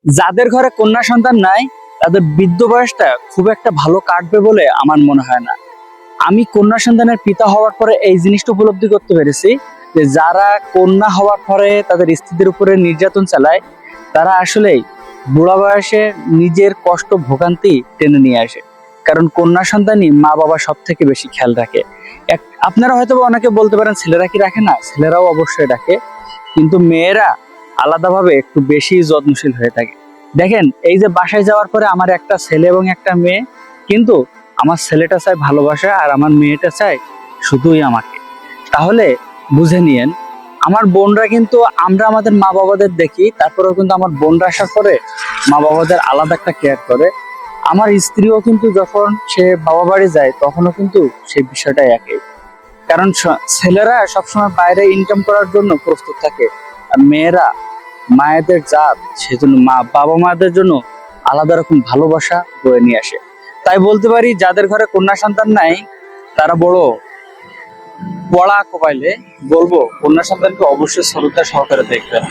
যাদের ঘরে কন্যা সন্তান নাই তাদের বৃদ্ধ বয়সটা খুব একটা ভালো কাটবে বলে আমার মনে হয় না। আমি কন্যা সন্তানের পিতা হওয়ার পরে এই জিনিসটা উপলব্ধি করতে পেরেছি যে যারা কন্যা হওয়ার পরে তাদের স্ত্রীদের উপরে নির্যাতন চালায় তারা আসলেই বুড়া বয়সে নিজের কষ্ট ভোগান্তি টেনে নিয়ে আসে। কারণ কন্যা সন্তানই মা বাবা সব থেকে বেশি খেয়াল রাখে। আপনারা হয়তো অনেকে বলতে পারেন ছেলেরা কি রাখে না, ছেলেরাও অবশ্যই রাখে, কিন্তু মেয়েরা আলাদাভাবে একটু বেশি যত্নশীল হয়ে থাকে। দেখেন, এই যে বাসায় যাওয়ার পরে আমার একটা ছেলে এবং একটা মেয়ে, কিন্তু আমার ছেলেটা চায় ভালোবাসা আর আমার মেয়েটা চায় শুধুই আমাকে। তাহলে বুঝে নিয়েন, আমার বোনরা কিন্তু আমরা আমাদের মা বাবাদের দেখি, তারপরেও কিন্তু আমার বোনরা আসার পরে মা বাবাদের আলাদা একটা কেয়ার করে। আমার স্ত্রীও কিন্তু যখন সে বাবা বাড়ি যায় তখনও কিন্তু সেই বিষয়টাই একই। কারণ ছেলেরা সবসময় বাইরে ইনকাম করার জন্য প্রস্তুত থাকে, আর মেয়েরা মায়েদের জাত, সেজন্য বাবা মায়েদের জন্য আলাদা রকম ভালোবাসা বয়ে নিয়ে আসে। তাই বলতে পারি যাদের ঘরে কন্যা সন্তান নাই তারা বড় পড়া কপাইলে। বলবো কন্যা সন্তানকে অবশ্যই শ্রদ্ধা সহকারে দেখবেন।